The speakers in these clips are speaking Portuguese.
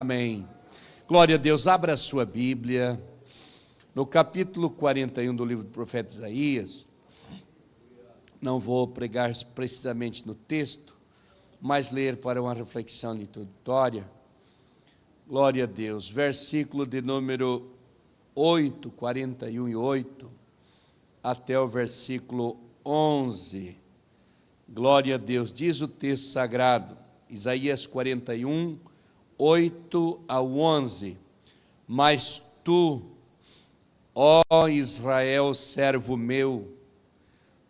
Amém. Glória a Deus. Abra a sua Bíblia no capítulo 41 do livro do profeta Isaías. Não vou pregar precisamente no texto, mas ler para uma reflexão introdutória. Glória a Deus. Versículo de número 8, 41 e 8, até o versículo 11. Glória a Deus. Diz o texto sagrado, Isaías 41, 8 ao 11. Mas tu, ó Israel, servo meu,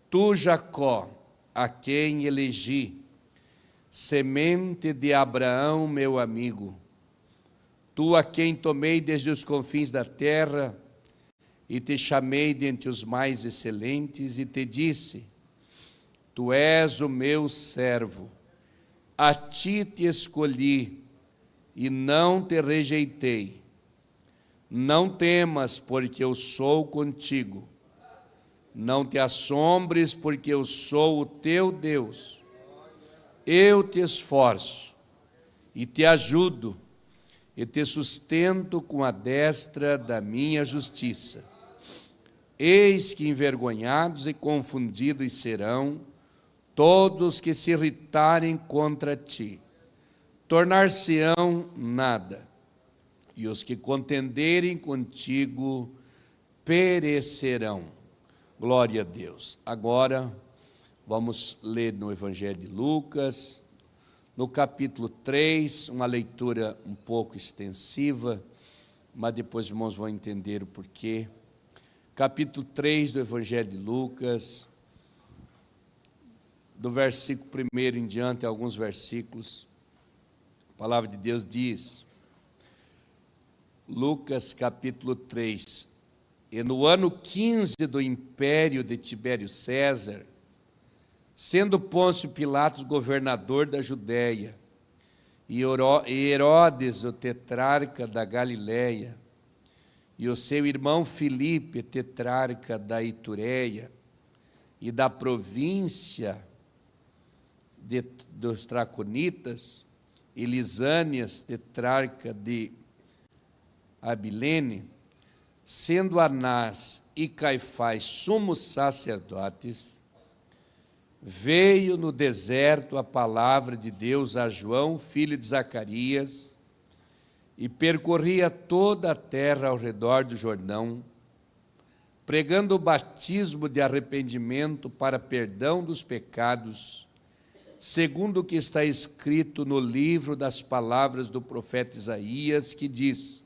tu, Jacó, a quem elegi, semente de Abraão, meu amigo, tu a quem tomei desde os confins da terra, e te chamei dentre os mais excelentes, e te disse, tu és o meu servo, a ti te escolhi, e não te rejeitei. Não temas, porque eu sou contigo. Não te assombres, porque eu sou o teu Deus. Eu te esforço, e te ajudo, e te sustento com a destra da minha justiça. Eis que envergonhados e confundidos serão todos os que se irritarem contra ti. Tornar-se-ão nada, e os que contenderem contigo perecerão. Glória a Deus. Agora, vamos ler no Evangelho de Lucas, no capítulo 3, uma leitura um pouco extensiva, mas depois os irmãos vão entender o porquê. Capítulo 3 do Evangelho de Lucas, do versículo 1 em diante, alguns versículos. A palavra de Deus diz, Lucas capítulo 3, e no ano 15 do império de Tibério César, sendo Pôncio Pilatos governador da Judéia, e Herodes o tetrarca da Galileia, e o seu irmão Filipe, tetrarca da Itureia, e da província dos Traconitas, e Lisânias, tetrarca de Abilene, sendo Anás e Caifás sumos sacerdotes, veio no deserto a palavra de Deus a João, filho de Zacarias, e percorria toda a terra ao redor do Jordão, pregando o batismo de arrependimento para perdão dos pecados, segundo o que está escrito no livro das palavras do profeta Isaías, que diz,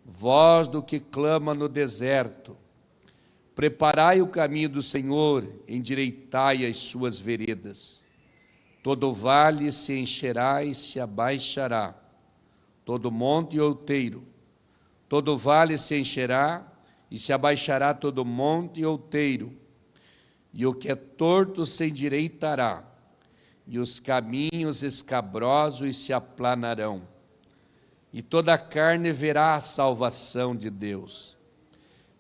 voz do que clama no deserto, preparai o caminho do Senhor, endireitai as suas veredas. Todo vale se encherá e se abaixará, todo monte e outeiro. Todo vale se encherá e se abaixará todo monte e outeiro. E o que é torto se endireitará, e os caminhos escabrosos se aplanarão, e toda a carne verá a salvação de Deus.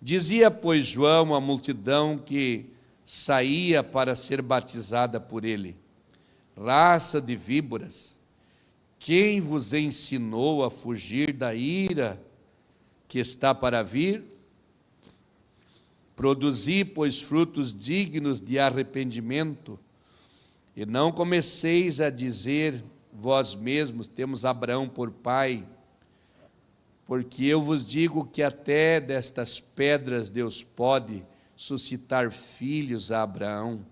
Dizia, pois, João à multidão que saía para ser batizada por ele, raça de víboras, quem vos ensinou a fugir da ira que está para vir? Produzi, pois, frutos dignos de arrependimento, e não comeceis a dizer vós mesmos, temos Abraão por pai, porque eu vos digo que até destas pedras Deus pode suscitar filhos a Abraão.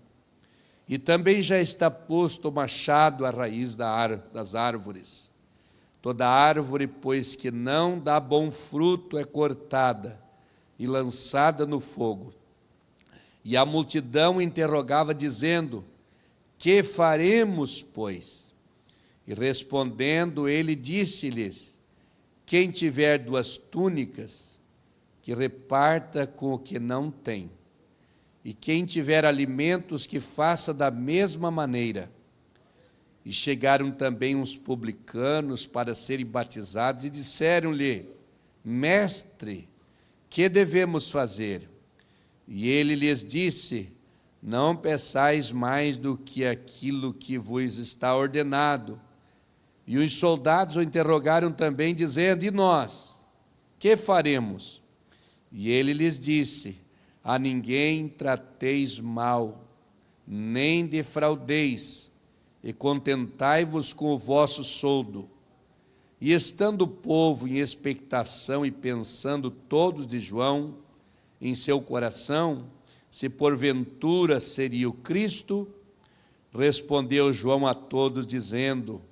E também já está posto o machado à raiz das árvores. Toda árvore, pois, que não dá bom fruto é cortada e lançada no fogo. E a multidão interrogava, dizendo, que faremos, pois? E respondendo, ele disse-lhes, quem tiver 2 túnicas, que reparta com o que não tem. E quem tiver alimentos, que faça da mesma maneira. E chegaram também uns publicanos para serem batizados, e disseram-lhe, mestre, que devemos fazer? E ele lhes disse, não peçais mais do que aquilo que vos está ordenado, E os soldados o interrogaram também, dizendo: e nós, que faremos? E ele lhes disse: a ninguém trateis mal, nem defraudeis, e contentai-vos com o vosso soldo. E estando o povo em expectação e pensando todos de João em seu coração, se porventura seria o Cristo, respondeu João a todos, dizendo: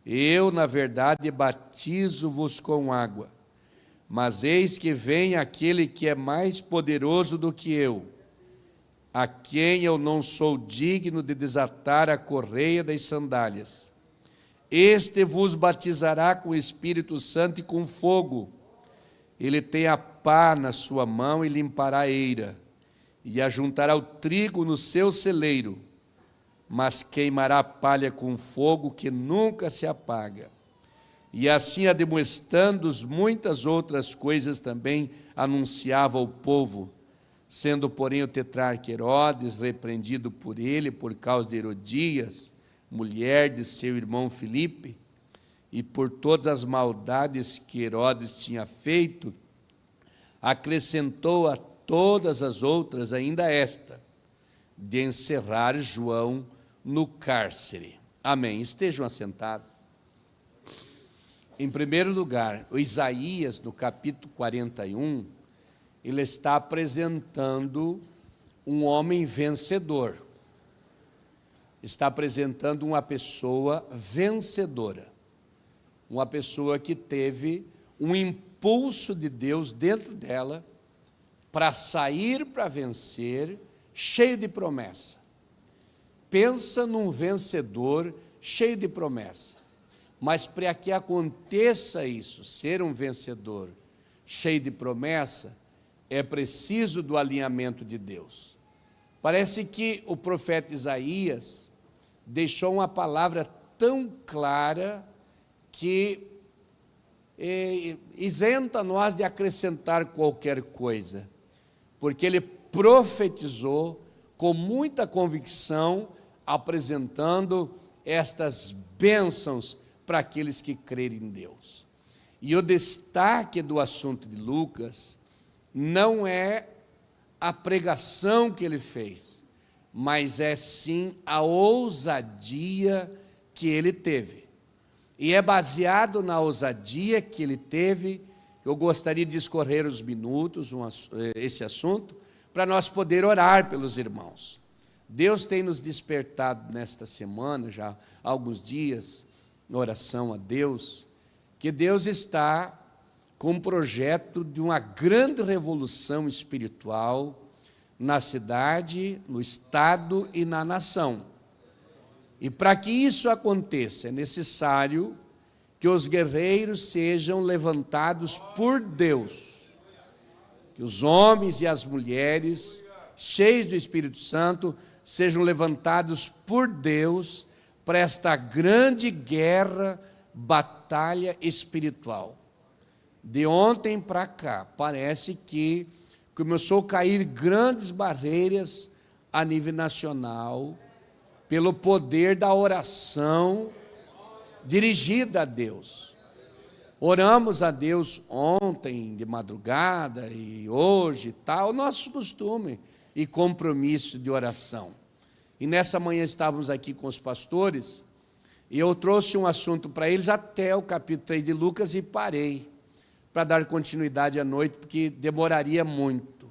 eu, na verdade, batizo-vos com água, mas eis que vem aquele que é mais poderoso do que eu, a quem eu não sou digno de desatar a correia das sandálias. Este vos batizará com o Espírito Santo e com fogo. Ele tem a pá na sua mão e limpará a eira, e ajuntará o trigo no seu celeiro, mas queimará a palha com fogo que nunca se apaga. E assim, admoestando muitas outras coisas, também anunciava ao povo, sendo, porém, o tetrarca Herodes repreendido por ele por causa de Herodias, mulher de seu irmão Filipe, e por todas as maldades que Herodes tinha feito, acrescentou a todas as outras ainda esta, de encerrar João no cárcere. Amém. Estejam assentados. Em primeiro lugar, o Isaías, no capítulo 41, ele está apresentando um homem vencedor. Está apresentando uma pessoa vencedora. Uma pessoa que teve um impulso de Deus dentro dela para sair para vencer, cheio de promessa. Pensa num vencedor cheio de promessa. Mas para que aconteça isso, ser um vencedor cheio de promessa, é preciso do alinhamento de Deus. Parece que o profeta Isaías deixou uma palavra tão clara que isenta nós de acrescentar qualquer coisa, porque ele profetizou com muita convicção, apresentando estas bênçãos para aqueles que crerem em Deus. E o destaque do assunto de Lucas não é a pregação que ele fez, mas é sim a ousadia que ele teve. E é baseado na ousadia que ele teve, eu gostaria de discorrer os minutos, esse assunto, para nós poder orar pelos irmãos. Deus tem nos despertado nesta semana, já há alguns dias, em oração a Deus, que Deus está com um projeto de uma grande revolução espiritual na cidade, no estado e na nação. E para que isso aconteça, é necessário que os guerreiros sejam levantados por Deus, que os homens e as mulheres, cheios do Espírito Santo, sejam levantados por Deus para esta grande guerra, batalha espiritual. De ontem para cá, parece que começou a cair grandes barreiras a nível nacional, pelo poder da oração dirigida a Deus. Oramos a Deus ontem, de madrugada, e hoje, tal, nosso costume e compromisso de oração. E nessa manhã estávamos aqui com os pastores, e eu trouxe um assunto para eles até o capítulo 3 de Lucas e parei, para dar continuidade à noite, porque demoraria muito.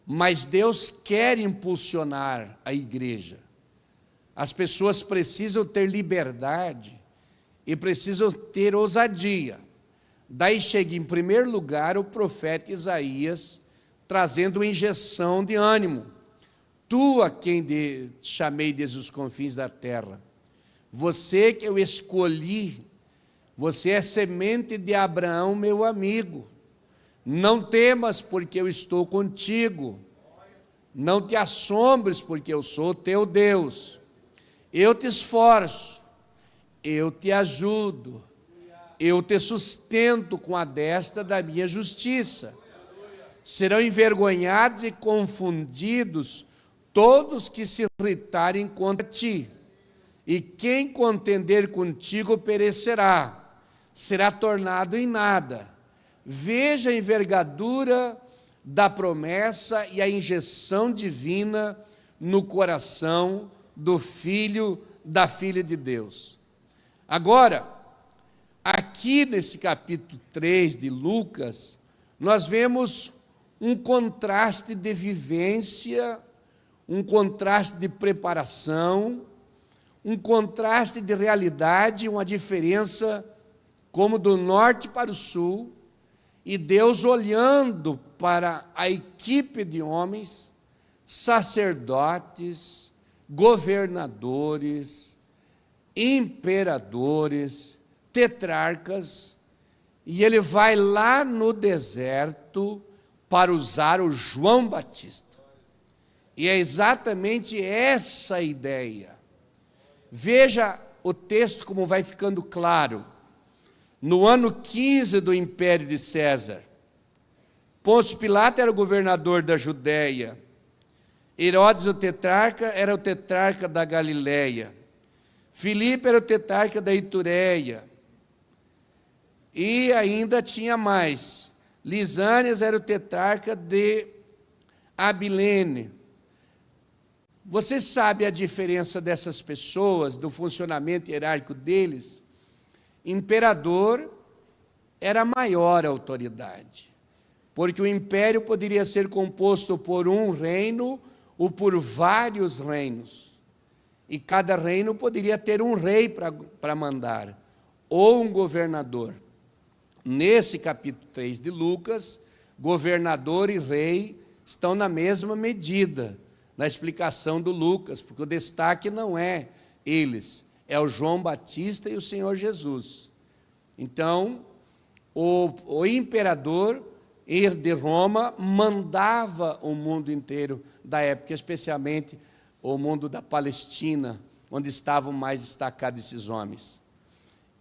Mas Deus quer impulsionar a igreja. As pessoas precisam ter liberdade e precisam ter ousadia. Daí chega em primeiro lugar o profeta Isaías, trazendo uma injeção de ânimo. Tu a quem chamei desde os confins da terra, você que eu escolhi, você é semente de Abraão, meu amigo. Não temas, porque eu estou contigo. Não te assombres, porque eu sou teu Deus. Eu te esforço, eu te ajudo, eu te sustento com a destra da minha justiça. Serão envergonhados e confundidos todos que se irritarem contra ti. e quem contender contigo perecerá, será tornado em nada. Veja a envergadura da promessa e a injeção divina no coração do Filho, da Filha de Deus. Agora, aqui nesse capítulo 3 de Lucas, nós vemos um contraste de vivência, um contraste de preparação, um contraste de realidade, uma diferença como do norte para o sul, e Deus olhando para a equipe de homens, sacerdotes, governadores, imperadores, tetrarcas, e ele vai lá no deserto para usar o João Batista. E é exatamente essa a ideia. Veja o texto como vai ficando claro. No ano 15 do império de César, Pôncio Pilato era o governador da Judéia, Herodes o tetrarca era o tetrarca da Galileia, Filipe era o tetrarca da Itureia, e ainda tinha mais, Lisânias era o tetrarca de Abilene. Você sabe a diferença dessas pessoas, do funcionamento hierárquico deles? Imperador era a maior autoridade, porque o império poderia ser composto por um reino ou por vários reinos, e cada reino poderia ter um rei para mandar, ou um governador. Nesse capítulo 3 de Lucas, governador e rei estão na mesma medida, na explicação do Lucas, porque o destaque não é eles, é o João Batista e o Senhor Jesus. Então, o imperador de Roma mandava o mundo inteiro da época, especialmente o mundo da Palestina, onde estavam mais destacados esses homens.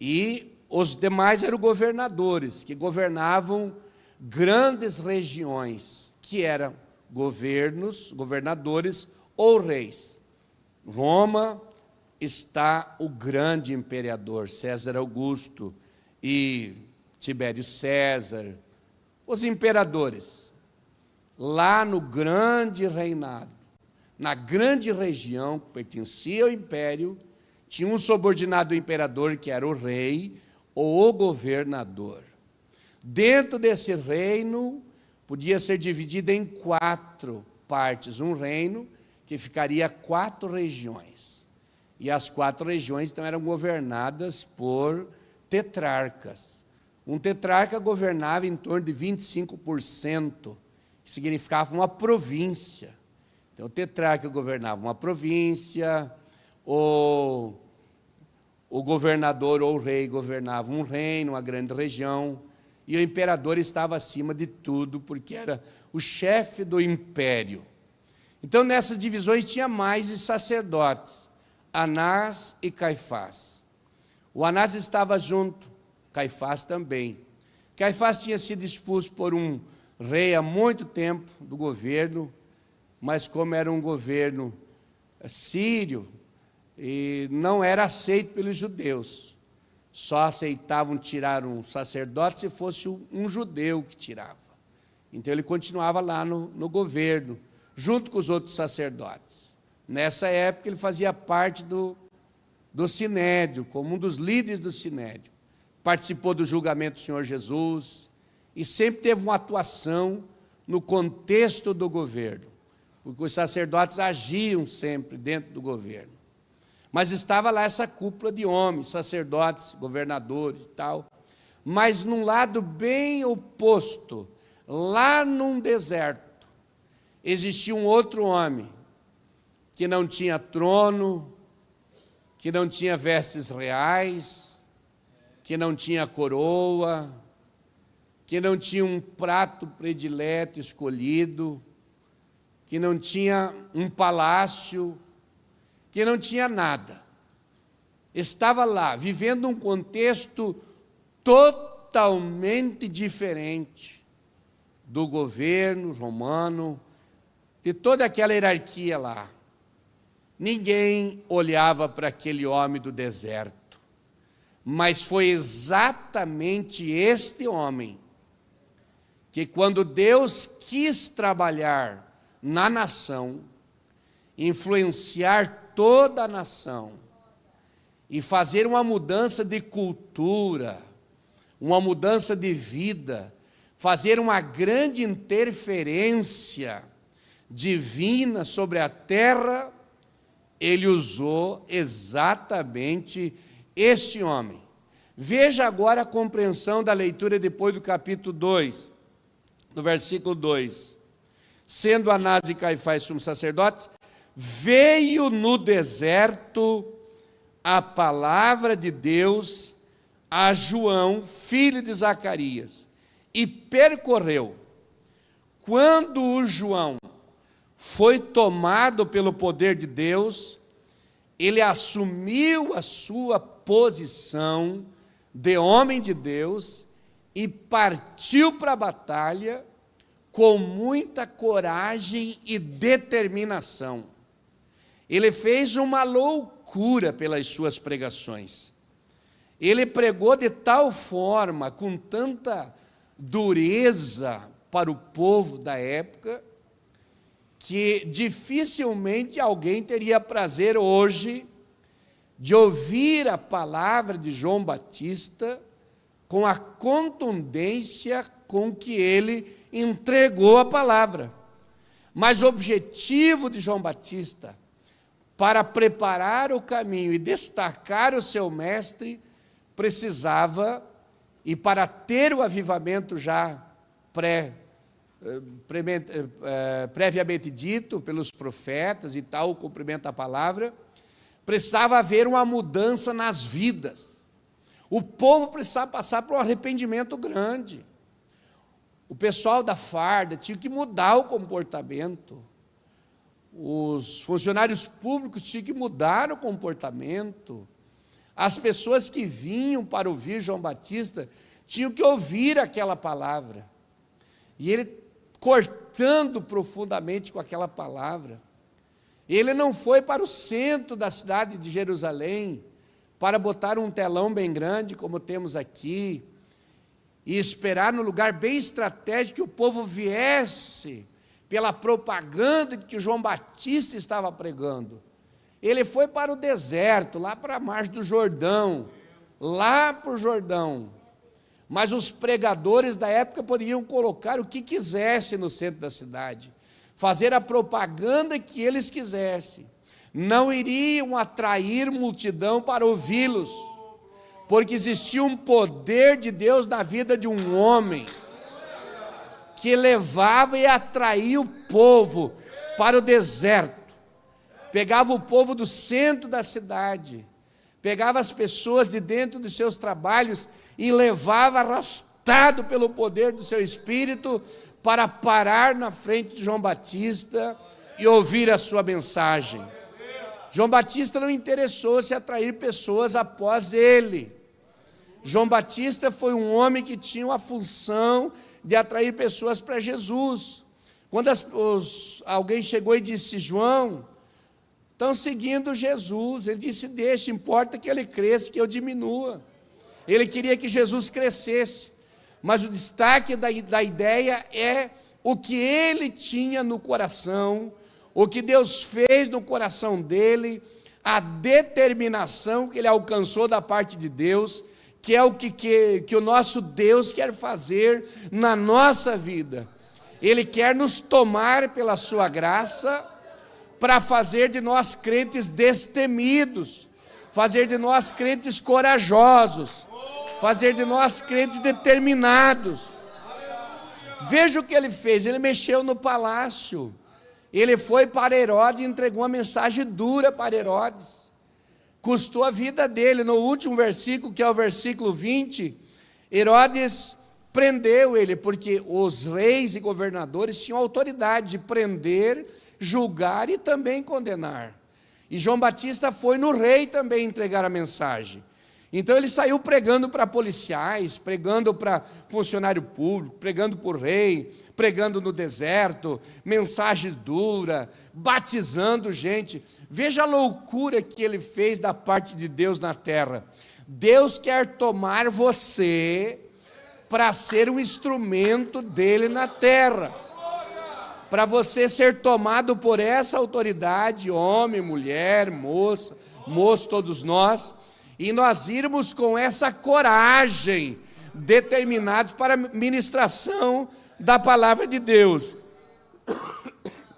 E os demais eram governadores, que governavam grandes regiões, que eram governadores ou reis. Roma está o grande imperador, César Augusto e Tibério César, os imperadores. Lá no grande reinado, na grande região que pertencia ao império, tinha um subordinado ao imperador, que era o rei ou o governador. Dentro desse reino, podia ser dividido em 4 partes, um reino que ficaria 4 regiões. E as 4 regiões, então, eram governadas por tetrarcas. Um tetrarca governava em torno de 25%, que significava uma província. Então, o tetrarca governava uma província, o governador ou o rei governava um reino, uma grande região, e o imperador estava acima de tudo, porque era o chefe do império. Então, nessas divisões tinha mais os sacerdotes, Anás e Caifás. O Anás estava junto, Caifás também. Caifás tinha sido expulso por um rei há muito tempo do governo, mas como era um governo sírio, e não era aceito pelos judeus. Só aceitavam tirar um sacerdote se fosse um judeu que tirava. Então ele continuava lá no governo, junto com os outros sacerdotes. Nessa época ele fazia parte do Sinédrio, como um dos líderes do Sinédrio. Participou do julgamento do Senhor Jesus e sempre teve uma atuação no contexto do governo, porque os sacerdotes agiam sempre dentro do governo. Mas estava lá essa cúpula de homens, sacerdotes, governadores e tal. Mas num lado bem oposto, lá num deserto, existia um outro homem, que não tinha trono, que não tinha vestes reais, que não tinha coroa, que não tinha um prato predileto escolhido, que não tinha um palácio, que não tinha nada. Estava lá, vivendo um contexto totalmente diferente do governo romano, de toda aquela hierarquia lá. ninguém olhava para aquele homem do deserto, mas foi exatamente este homem que, quando Deus quis trabalhar na nação, influenciar toda a nação e fazer uma mudança de cultura, uma mudança de vida, fazer uma grande interferência divina sobre a terra, ele usou exatamente este homem. Veja agora a compreensão da leitura depois do capítulo 2, no versículo 2. Sendo Anás e Caifás sumos sacerdotes, veio no deserto a palavra de Deus a João, filho de Zacarias, e percorreu. Quando o João foi tomado pelo poder de Deus, ele assumiu a sua posição de homem de Deus e partiu para a batalha com muita coragem e determinação. Ele fez uma loucura pelas suas pregações. Ele pregou de tal forma, com tanta dureza para o povo da época, que dificilmente alguém teria prazer hoje de ouvir a palavra de João Batista com a contundência com que ele entregou a palavra. Mas o objetivo de João Batista, para preparar o caminho e destacar o seu mestre, precisava, e para ter o avivamento já previamente dito pelos profetas e tal, o cumprimento da palavra, precisava haver uma mudança nas vidas. O povo precisava passar por um arrependimento grande. O pessoal da farda tinha que mudar o comportamento. Os funcionários públicos tinham que mudar o comportamento. As pessoas que vinham para ouvir João Batista tinham que ouvir aquela palavra. E ele cortando profundamente com aquela palavra. Ele não foi para o centro da cidade de Jerusalém para botar um telão bem grande, como temos aqui, e esperar no lugar bem estratégico que o povo viesse pela propaganda que João Batista estava pregando. Ele foi para o deserto, lá para a margem do Jordão, lá para o Jordão. Mas os pregadores da época poderiam colocar o que quisessem no centro da cidade, fazer a propaganda que eles quisessem. Não iriam atrair multidão para ouvi-los, porque existia um poder de Deus na vida de um homem, que levava e atraía o povo para o deserto. Pegava o povo do centro da cidade, pegava as pessoas de dentro dos seus trabalhos e levava arrastado pelo poder do seu espírito para parar na frente de João Batista e ouvir a sua mensagem. João Batista não interessou-se em atrair pessoas após ele. João Batista foi um homem que tinha a função de atrair pessoas para Jesus. Quando alguém chegou e disse: João, estão seguindo Jesus. Ele disse: deixa, importa que ele cresça, que eu diminua. Ele queria que Jesus crescesse, mas o destaque da ideia é o que ele tinha no coração, o que Deus fez no coração dele, a determinação que ele alcançou da parte de Deus, que é o que o nosso Deus quer fazer na nossa vida. Ele quer nos tomar pela sua graça, para fazer de nós crentes destemidos, fazer de nós crentes corajosos, fazer de nós crentes determinados. Veja o que ele fez. Ele mexeu no palácio, ele foi para Herodes e entregou uma mensagem dura para Herodes, custou a vida dele. No último versículo, que é o versículo 20, Herodes prendeu ele, porque os reis e governadores tinham autoridade de prender, julgar e também condenar. E João Batista foi no rei também entregar a mensagem. Então ele saiu pregando para policiais, pregando para funcionário público, pregando para o rei, pregando no deserto, mensagem dura, batizando gente. Veja a loucura que ele fez da parte de Deus na terra. Deus quer tomar você para ser um instrumento dele na terra, para você ser tomado por essa autoridade, homem, mulher, moço, todos nós, e nós irmos com essa coragem, determinados para a ministração da palavra de Deus.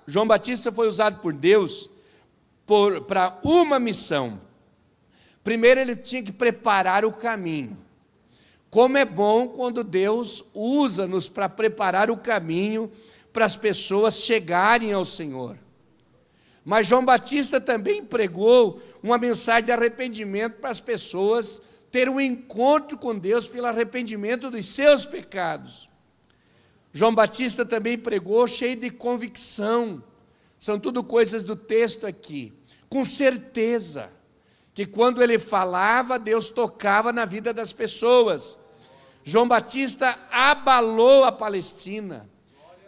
João Batista foi usado por Deus para uma missão. Primeiro ele tinha que preparar o caminho. Como é bom quando Deus usa-nos para preparar o caminho para as pessoas chegarem ao Senhor. Mas João Batista também pregou uma mensagem de arrependimento para as pessoas terem um encontro com Deus pelo arrependimento dos seus pecados. João Batista também pregou cheio de convicção. São tudo coisas do texto aqui. Com certeza que quando ele falava, Deus tocava na vida das pessoas. João Batista abalou a Palestina.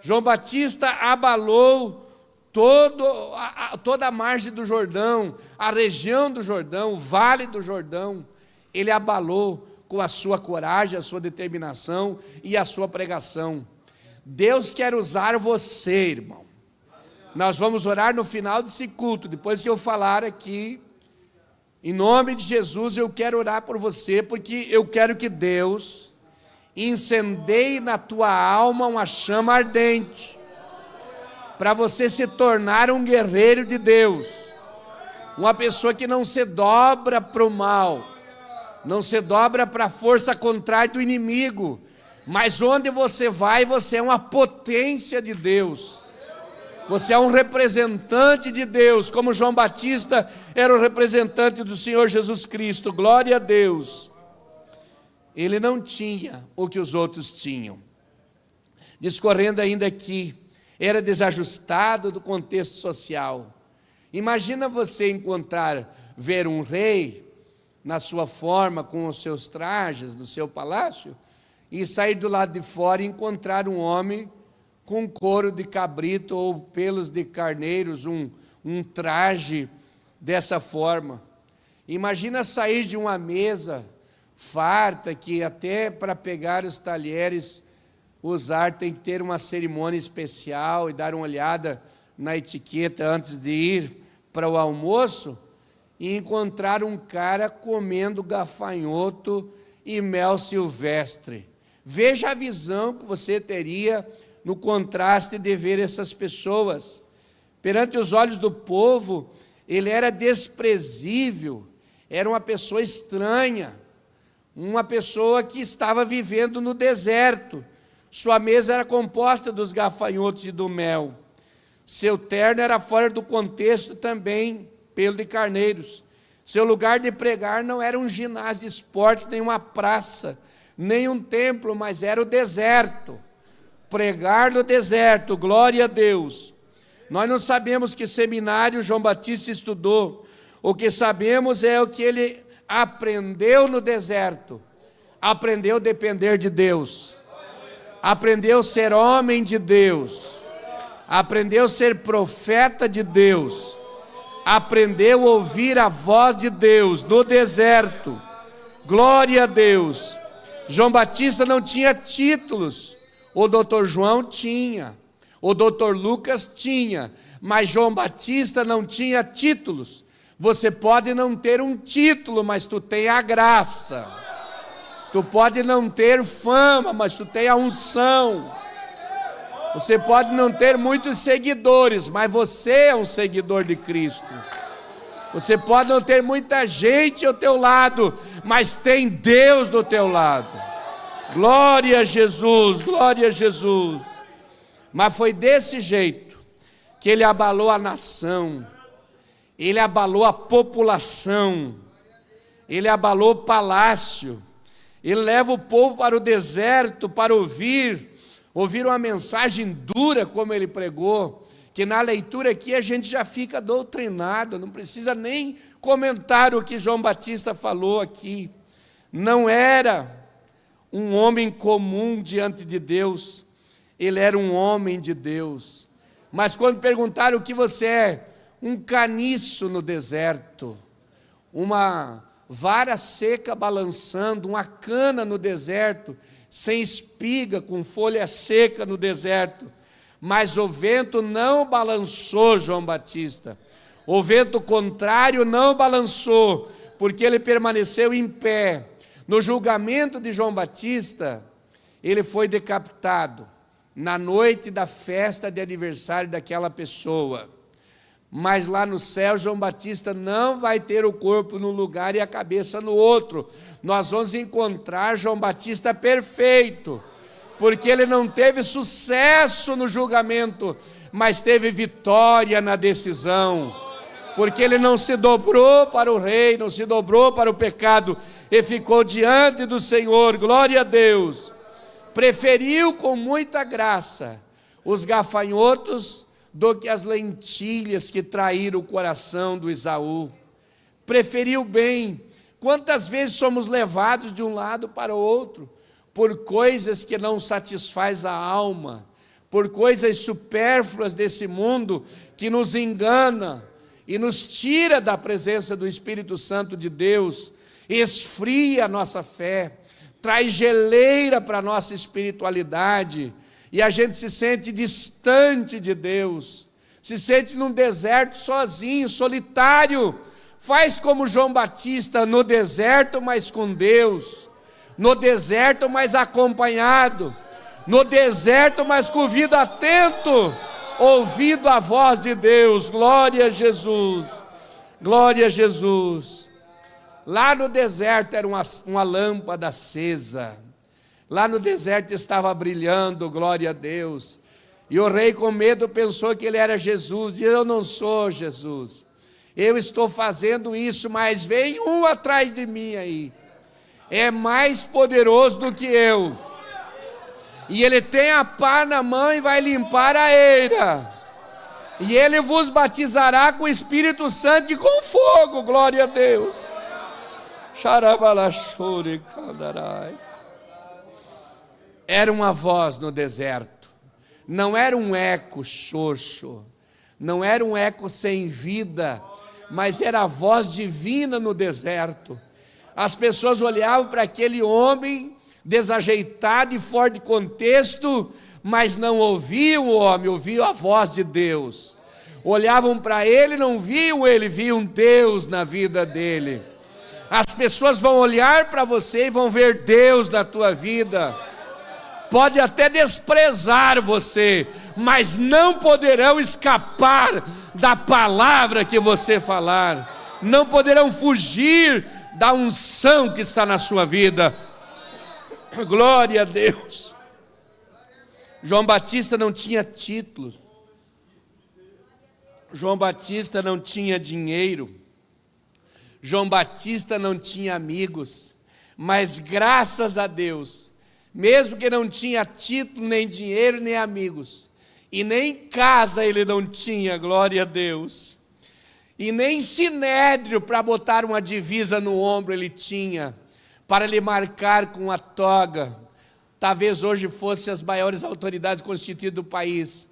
João Batista abalou toda a margem do Jordão, a região do Jordão, o vale do Jordão. Ele abalou com a sua coragem, a sua determinação e a sua pregação. Deus quer usar você, irmão. Nós vamos orar no final desse culto, depois que eu falar aqui. Em nome de Jesus, eu quero orar por você, porque eu quero que Deus incendeie na tua alma uma chama ardente, para você se tornar um guerreiro de Deus, uma pessoa que não se dobra para o mal, não se dobra para a força contrária do inimigo, mas onde você vai, você é uma potência de Deus, você é um representante de Deus, como João Batista era o representante do Senhor Jesus Cristo, glória a Deus. Ele não tinha o que os outros tinham. Discorrendo ainda aqui, era desajustado do contexto social. Imagina você ver um rei na sua forma, com os seus trajes, no seu palácio, e sair do lado de fora e encontrar um homem com couro de cabrito ou pelos de carneiros, um traje dessa forma. Imagina sair de uma mesa farta, que até para pegar os talheres usar tem que ter uma cerimônia especial e dar uma olhada na etiqueta antes de ir para o almoço, e encontrar um cara comendo gafanhoto e mel silvestre. Veja a visão que você teria no contraste de ver essas pessoas. Perante os olhos do povo, ele era desprezível, era uma pessoa estranha, uma pessoa que estava vivendo no deserto. Sua mesa era composta dos gafanhotos e do mel. Seu terno era fora do contexto também, pelo de carneiros. Seu lugar de pregar não era um ginásio de esporte, nem uma praça, nem um templo, mas era o deserto. Pregar no deserto, glória a Deus. Nós não sabemos que seminário João Batista estudou. O que sabemos é o que ele aprendeu no deserto. Aprendeu a depender de Deus. Aprendeu a ser homem de Deus. Aprendeu a ser profeta de Deus. Aprendeu a ouvir a voz de Deus no deserto. Glória a Deus. João Batista não tinha títulos. O doutor João tinha. O doutor Lucas tinha. Mas João Batista não tinha títulos. Você pode não ter um título, mas tu tem a graça. Tu pode não ter fama, mas tu tem a unção. Você pode não ter muitos seguidores, mas você é um seguidor de Cristo. Você pode não ter muita gente ao teu lado, mas tem Deus do teu lado. Glória a Jesus, glória a Jesus. Mas foi desse jeito que ele abalou a nação. Ele abalou a população, ele abalou o palácio, ele leva o povo para o deserto para ouvir uma mensagem dura como ele pregou, que na leitura aqui a gente já fica doutrinado, não precisa nem comentar o que João Batista falou aqui. não era um homem comum diante de Deus, ele era um homem de Deus. Mas quando perguntaram o que você é, um caniço no deserto, uma vara seca balançando, uma cana no deserto, sem espiga, com folha seca no deserto. Mas o vento não balançou João Batista, o vento contrário não balançou, porque ele permaneceu em pé. No julgamento de João Batista, ele foi decapitado na noite da festa de aniversário daquela pessoa. Mas lá no céu, João Batista não vai ter o corpo num lugar e a cabeça no outro. Nós vamos encontrar João Batista perfeito, porque ele não teve sucesso no julgamento, mas teve vitória na decisão, porque ele não se dobrou para o rei, não se dobrou para o pecado, e ficou diante do Senhor, glória a Deus. Preferiu com muita graça os gafanhotos do que as lentilhas que traíram o coração do Esaú. Preferiu bem. Quantas vezes somos levados de um lado para o outro, por coisas que não satisfaz a alma, por coisas supérfluas desse mundo, que nos engana e nos tira da presença do Espírito Santo de Deus, esfria a nossa fé, traz geleira para a nossa espiritualidade, e a gente se sente distante de Deus, se sente num deserto sozinho, solitário. Faz como João Batista no deserto, mas com Deus, no deserto, mas acompanhado, no deserto, mas com o ouvido atento, ouvindo a voz de Deus. Glória a Jesus, glória a Jesus. Lá no deserto era uma lâmpada acesa, lá no deserto estava brilhando, glória a Deus, e o rei com medo pensou que ele era Jesus, e eu não sou Jesus, eu estou fazendo isso, mas vem um atrás de mim aí, é mais poderoso do que eu, e ele tem a pá na mão e vai limpar a eira, e ele vos batizará com o Espírito Santo e com fogo, glória a Deus. Era uma voz no deserto, não era um eco xoxo, não era um eco sem vida, mas era a voz divina no deserto. As pessoas olhavam para aquele homem desajeitado e fora de contexto, mas não ouviam o homem, ouviam a voz de Deus. Olhavam para ele, não viam ele, viam Deus na vida dele. As pessoas vão olhar para você e vão ver Deus na tua vida. Pode até desprezar você, mas não poderão escapar da palavra que você falar, não poderão fugir da unção que está na sua vida. Glória a Deus. João Batista não tinha títulos, João Batista não tinha dinheiro, João Batista não tinha amigos, mas graças a Deus, mesmo que não tinha título, nem dinheiro, nem amigos, e nem casa ele não tinha, glória a Deus, e nem sinédrio para botar uma divisa no ombro ele tinha, para lhe marcar com a toga. Talvez hoje fosse as maiores autoridades constituídas do país,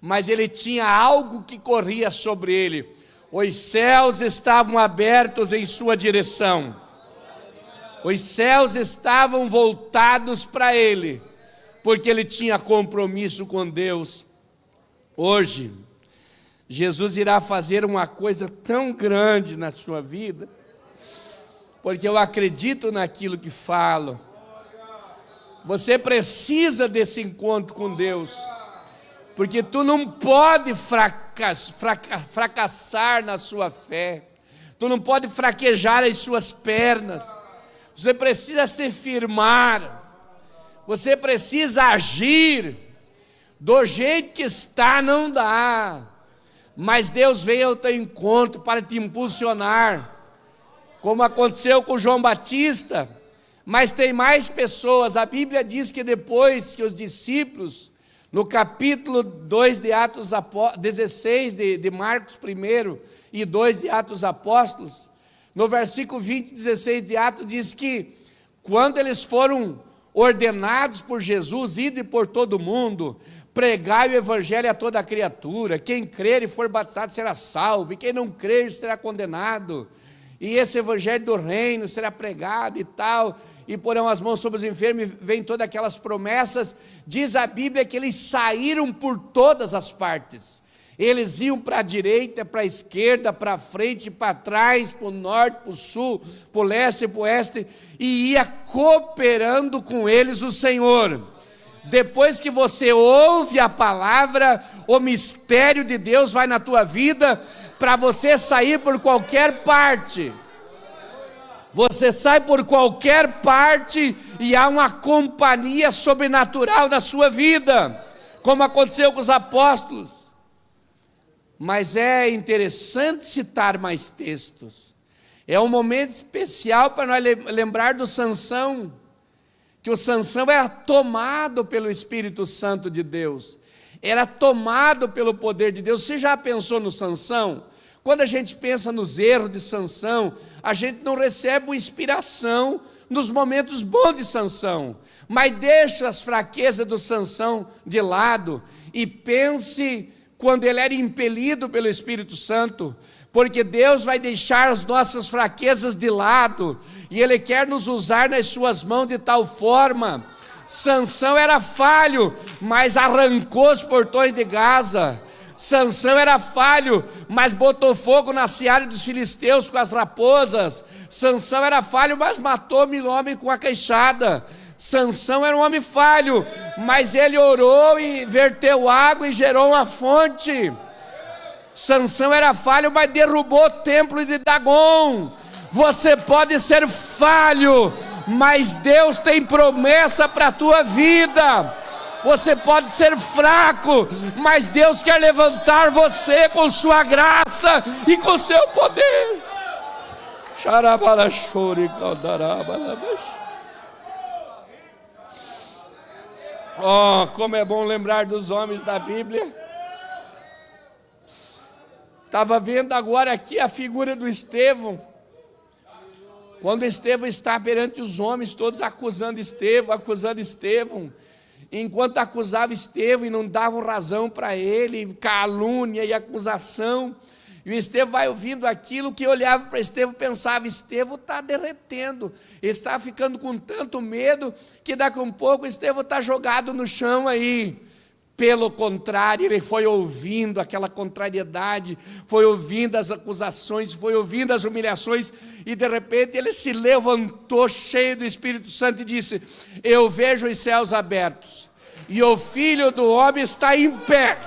mas ele tinha algo que corria sobre ele. Os céus estavam abertos em sua direção, os céus estavam voltados para ele, porque ele tinha compromisso com Deus. Hoje, Jesus irá fazer uma coisa tão grande na sua vida, porque eu acredito naquilo que falo. Você precisa desse encontro com Deus, porque tu não pode fracassar na sua fé, tu não pode fraquejar as suas pernas, você precisa se firmar, você precisa agir. Do jeito que está não dá, mas Deus veio ao teu encontro para te impulsionar, como aconteceu com João Batista. Mas tem mais pessoas. A Bíblia diz que depois que os discípulos, no capítulo 2 de Atos 16 de Marcos 1 e 2 de Atos Apóstolos, no versículo 20 e 16 de Atos diz que Quando eles foram ordenados por Jesus, ide por todo mundo, pregai o evangelho a toda criatura, quem crer e for batizado será salvo, e quem não crer será condenado, e esse evangelho do reino será pregado e tal, e porão as mãos sobre os enfermos, e vem todas aquelas promessas. Diz a Bíblia que eles saíram por todas as partes, eles iam para a direita, para a esquerda, para frente, para trás, para o norte, para o sul, para o leste e para o oeste, e ia cooperando com eles o Senhor. Depois que você ouve a palavra, o mistério de Deus vai na tua vida, para você sair por qualquer parte. Você sai por qualquer parte e há uma companhia sobrenatural na sua vida, como aconteceu com os apóstolos. Mas é interessante citar mais textos. É um momento especial para nós lembrar do Sansão, que o Sansão era tomado pelo Espírito Santo de Deus, era tomado pelo poder de Deus. Você já pensou no Sansão? Quando a gente pensa nos erros de Sansão, a gente não recebe uma inspiração nos momentos bons de Sansão, mas deixa as fraquezas do Sansão de lado e pense quando ele era impelido pelo Espírito Santo, porque Deus vai deixar as nossas fraquezas de lado, e Ele quer nos usar nas suas mãos de tal forma. Sansão era falho, mas arrancou os portões de Gaza. Sansão era falho, mas botou fogo na seara dos filisteus com as raposas. Sansão era falho, mas matou 1000 homens com a queixada. Sansão era um homem falho, mas ele orou e verteu água e gerou uma fonte. Sansão era falho, mas derrubou o templo de Dagon. Você pode ser falho, mas Deus tem promessa para a tua vida. Você pode ser fraco, mas Deus quer levantar você com sua graça e com seu poder. Oh, como é bom lembrar dos homens da Bíblia. Estava vendo agora aqui a figura do Estevão. Quando Estevão está perante os homens, todos acusando Estevão. Enquanto acusava Estevão e não davam razão para ele, calúnia e acusação. E o Estevão vai ouvindo aquilo, que olhava para Estevão e pensava: Estevão está derretendo, ele está ficando com tanto medo, que daqui a um pouco Estevão está jogado no chão aí. Pelo contrário, ele foi ouvindo aquela contrariedade, foi ouvindo as acusações, foi ouvindo as humilhações, e de repente ele se levantou cheio do Espírito Santo e disse: eu vejo os céus abertos, e o Filho do Homem está em pé,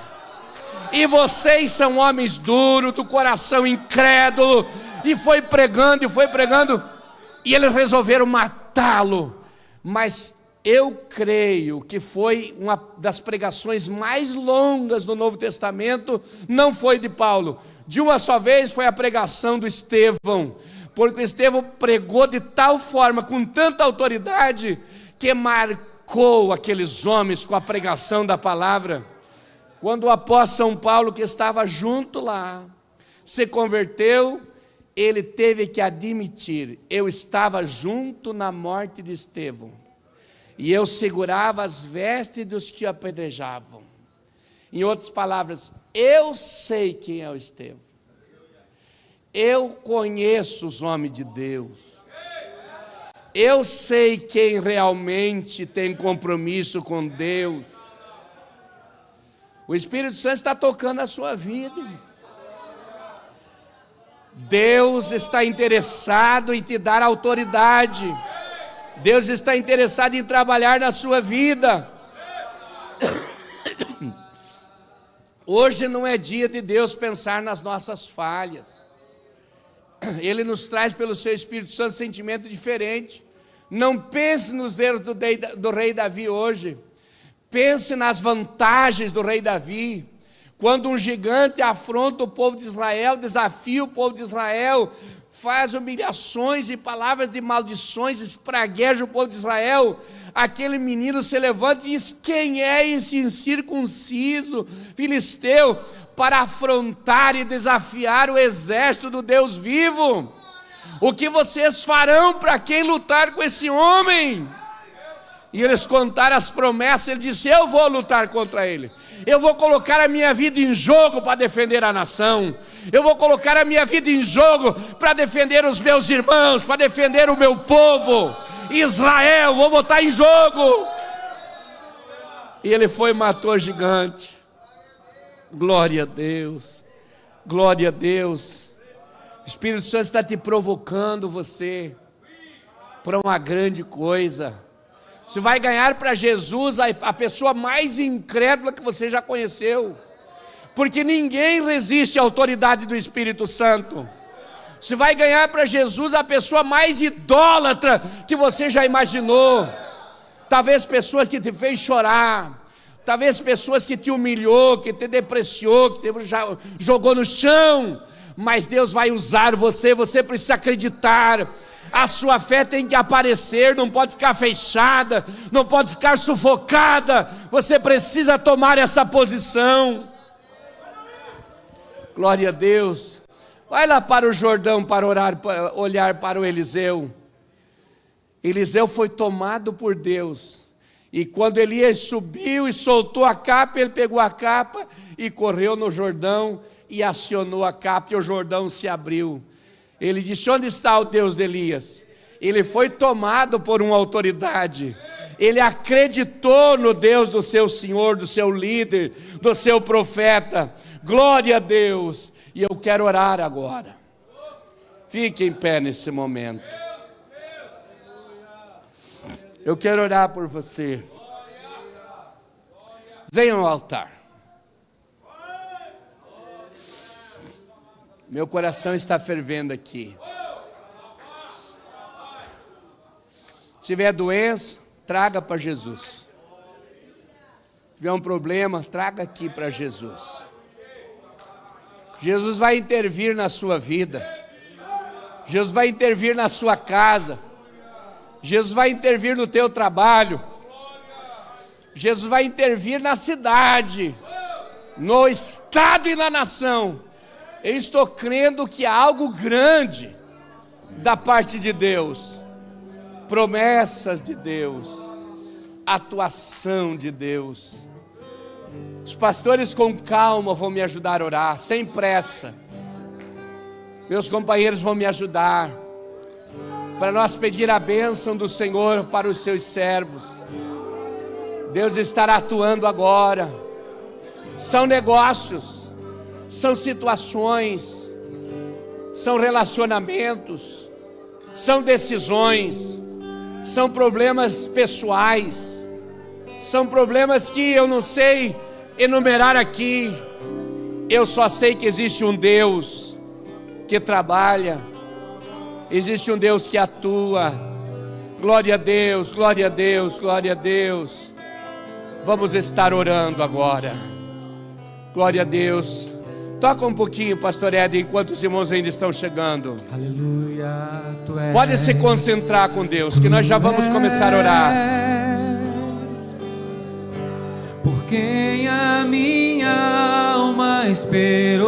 e vocês são homens duros, do coração incrédulo. E foi pregando, e eles resolveram matá-lo. Mas eu creio que foi uma das pregações mais longas do Novo Testamento, não foi de Paulo. De uma só vez foi a pregação do Estevão, porque Estevão pregou de tal forma, com tanta autoridade, que marcou aqueles homens com a pregação da palavra. Quando o apóstolo São Paulo, que estava junto lá, se converteu, ele teve que admitir: eu estava junto na morte de Estevão, e eu segurava as vestes dos que o apedrejavam. Em outras palavras, eu sei quem é o Estevão, eu conheço os homens de Deus, eu sei quem realmente tem compromisso com Deus. O Espírito Santo está tocando a sua vida. Deus está interessado em te dar autoridade. Deus está interessado em trabalhar na sua vida. Hoje não é dia de Deus pensar nas nossas falhas. Ele nos traz pelo seu Espírito Santo sentimento diferente. Não pense nos erros do rei Davi hoje. Pense nas vantagens do rei Davi. Quando um gigante afronta o povo de Israel, desafia o povo de Israel, faz humilhações e palavras de maldições, espragueja o povo de Israel, aquele menino se levanta e diz: quem é esse incircunciso filisteu para afrontar e desafiar o exército do Deus vivo? O que vocês farão para quem lutar com esse homem? E eles contaram as promessas. Ele disse: eu vou lutar contra ele. Eu vou colocar a minha vida em jogo para defender a nação. Eu vou colocar a minha vida em jogo para defender os meus irmãos, para defender o meu povo, Israel. Vou botar em jogo. E ele foi e matou o gigante. Glória a Deus. Glória a Deus. O Espírito Santo está te provocando você para uma grande coisa. Você vai ganhar para Jesus a pessoa mais incrédula que você já conheceu, porque ninguém resiste à autoridade do Espírito Santo. Você vai ganhar para Jesus a pessoa mais idólatra que você já imaginou. Talvez pessoas que te fez chorar, talvez pessoas que te humilhou, que te depreciou, que te jogou no chão, mas Deus vai usar você. Você precisa acreditar. A sua fé tem que aparecer, não pode ficar fechada, não pode ficar sufocada. Você precisa tomar essa posição. Glória a Deus. Vai lá para o Jordão para orar, para olhar para o Eliseu. Eliseu foi tomado por Deus. E quando Elias subiu e soltou a capa, ele pegou a capa e correu no Jordão e acionou a capa e o Jordão se abriu. Ele disse: onde está o Deus de Elias? Ele foi tomado por uma autoridade. Ele acreditou no Deus do seu Senhor, do seu líder, do seu profeta. Glória a Deus. E eu quero orar agora. Fique em pé nesse momento. Eu quero orar por você. Venha ao altar. Meu coração está fervendo aqui. Se tiver doença, traga para Jesus. Se tiver um problema, traga aqui para Jesus. Jesus vai intervir na sua vida. Jesus vai intervir na sua casa. Jesus vai intervir no teu trabalho. Jesus vai intervir na cidade, no estado e na nação. Eu estou crendo que há algo grande da parte de Deus, promessas de Deus, atuação de Deus. Os pastores com calma vão me ajudar a orar, sem pressa. Meus companheiros vão me ajudar, para nós pedir a bênção do Senhor para os seus servos. Deus estará atuando agora. São negócios, são situações, são relacionamentos, são decisões, são problemas pessoais, são problemas que eu não sei enumerar aqui. Eu só sei que existe um Deus que trabalha, existe um Deus que atua. Glória a Deus, glória a Deus, glória a Deus. Vamos estar orando agora. Glória a Deus. Toca um pouquinho, pastor Ed, enquanto os irmãos ainda estão chegando. Aleluia, tu és. Pode se concentrar com Deus, que nós já vamos começar a orar. Por quem a minha alma esperou,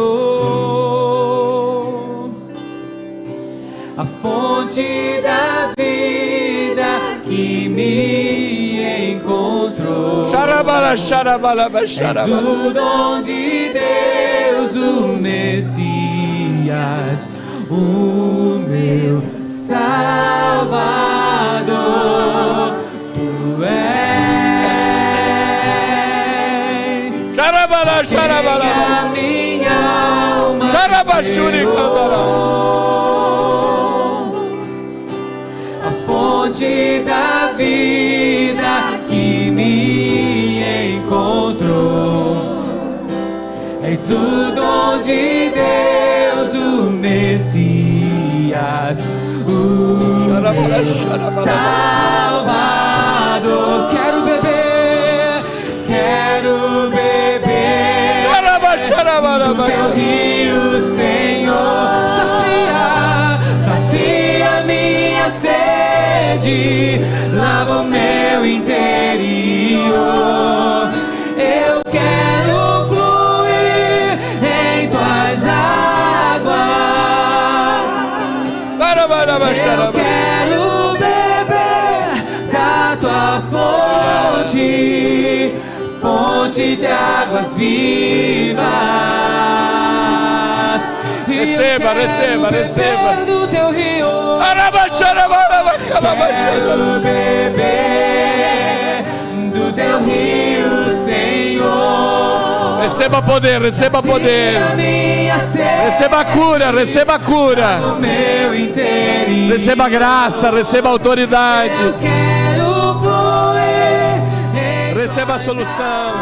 a fonte da vida que me encontrou. Xarabala, xarabala, xarabala. És o dom de Deus, o Messias, o meu Salvador. Tu és. Xarabala, xarabala. A minha alma Xarabachuri, a fonte da vida que me encontrou. És o dom de Deus, o Messias, o meu Salvador. Quero beber do teu rio, Senhor. Sacia minha sede, lava o meu interior. Eu quero fluir em tuas águas. Eu quero beber da tua fonte, fonte de águas vivas. Receba, receba, receba. Do teu rio. Quero beber do teu rio, Senhor. Receba poder, receba poder. Receba cura, receba cura. Receba graça, receba autoridade. Eu quero fluir. Receba a solução.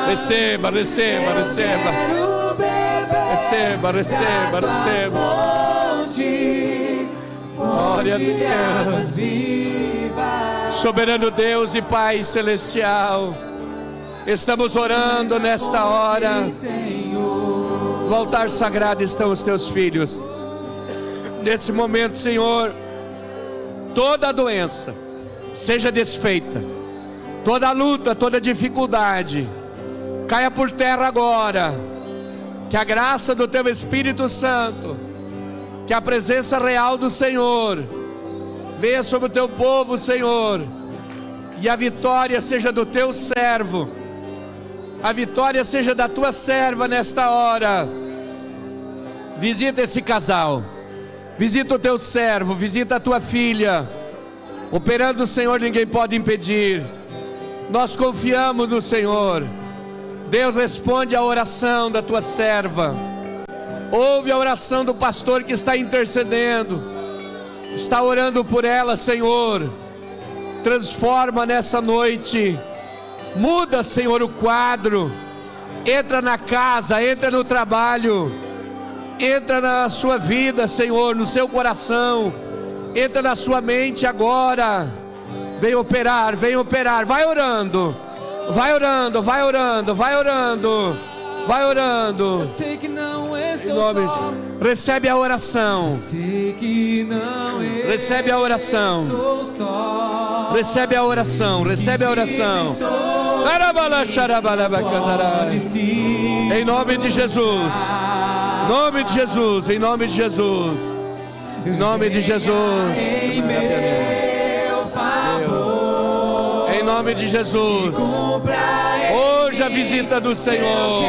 Receba, receba, receba. Receba, receba, receba. Glória a Deus. Soberano Deus e Pai Celestial, estamos orando nesta hora. No altar sagrado estão os teus filhos. Nesse momento, Senhor, toda doença seja desfeita, toda luta, toda dificuldade caia por terra agora. Que a graça do teu Espírito Santo, que a presença real do Senhor venha sobre o teu povo, Senhor, e a vitória seja do teu servo, a vitória seja da tua serva nesta hora. Visita esse casal, visita o teu servo, visita a tua filha. Operando o Senhor, ninguém pode impedir. Nós confiamos no Senhor. Deus, responde a oração da tua serva. Ouve a oração do pastor que está intercedendo, está orando por ela, Senhor. Transforma nessa noite, muda, Senhor, o quadro. Entra na casa, entra no trabalho, entra na sua vida, Senhor, no seu coração, entra na sua mente agora. Vem operar, vem operar. Vai orando, vai orando, vai orando, vai orando, vai orando. Eu sei que não Em nome de... Recebe a oração. Recebe a oração. Recebe a oração. Recebe a oração. Em nome de Jesus. Em nome de Jesus. Em nome de Jesus. Em nome de Jesus. Em nome de Jesus. Hoje a visita do Senhor.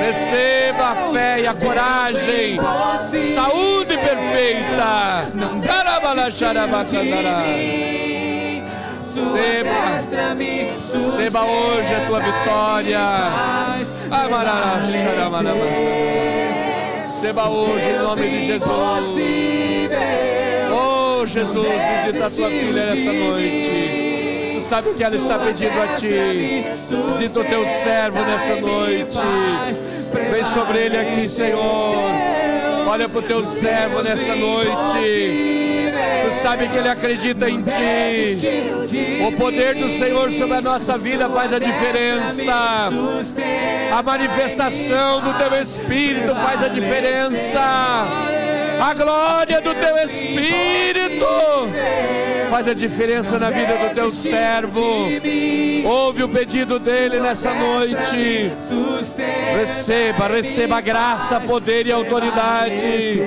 Receba a fé e a coragem, saúde perfeita. Receba hoje a tua vitória. Receba hoje em nome de Jesus. Oh Jesus, visita a tua filha nessa noite. Tu sabe o que ela está pedindo a ti. Visita o teu servo nessa noite. Vem sobre ele aqui, Senhor. Olha para o teu servo nessa noite. Tu sabe que ele acredita em ti. O poder do Senhor sobre a nossa vida faz a diferença. A manifestação do teu Espírito faz a diferença. A glória do teu Espírito faz a diferença na vida do teu servo. Ouve o pedido dele nessa noite. Receba, receba graça, poder e autoridade.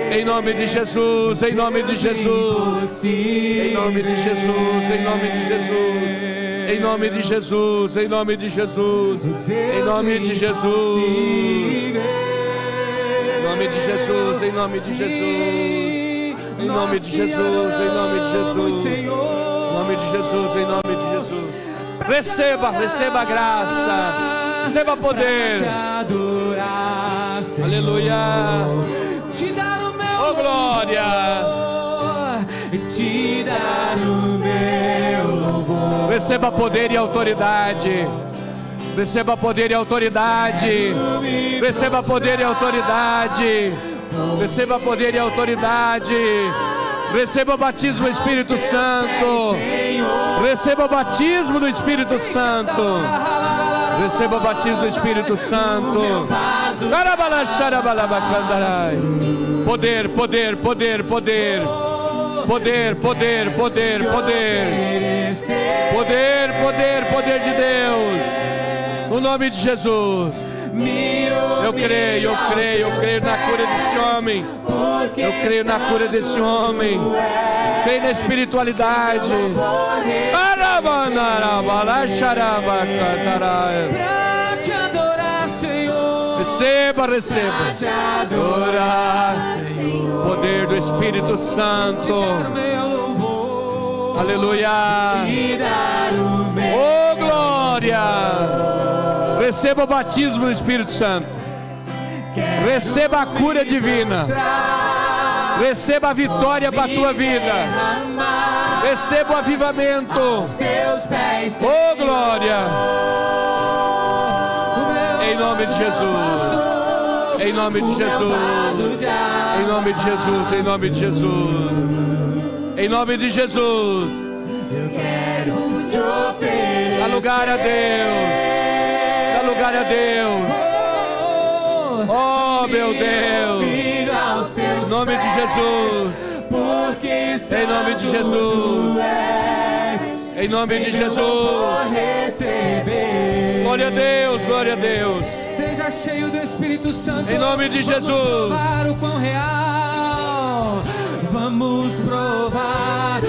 Em nome de Jesus, em nome de Jesus. Em nome de Jesus, em nome de Jesus. Em nome de Jesus, em nome de Jesus. Em nome de Jesus. Em nome de Jesus, em nome de Jesus. Em nome de Jesus, em nome de Jesus. Em nome de Jesus, em nome de Jesus. Receba, receba a graça. Receba poder. Aleluia. Te dar o meu Oh glória. Te dar o meu louvor. Receba poder e autoridade. Receba poder e autoridade. Receba poder e autoridade. Receba poder e autoridade. Receba o batismo do Espírito Santo. Receba o batismo do Espírito Santo. Receba o batismo do Espírito Santo. Poder, poder, poder, poder. Poder, poder, poder, poder. Poder, poder, poder de Deus. No nome de Jesus. Eu creio na cura desse homem. Eu creio na cura desse homem. Creio na espiritualidade. Pra te adorar, Senhor. Receba. Pra te adorar, Senhor. Poder do Espírito Santo. Meu louvor. Aleluia. Te dar o meu. Oh, glória. Receba o batismo do Espírito Santo. Receba a cura divina. Receba a vitória para a tua vida. Receba o avivamento. Oh, glória. Em nome de Jesus. Em nome de Jesus. Em nome de Jesus. Em nome de Jesus. Em nome de Jesus. Dá lugar a Deus. Dá lugar a Deus. Oh, meu Deus. Em nome de Jesus. Em nome de Jesus. Em nome de Jesus. Glória a Deus, glória a Deus. Seja cheio do Espírito Santo. Em nome de Jesus. Vamos provar o quão real. Vamos provar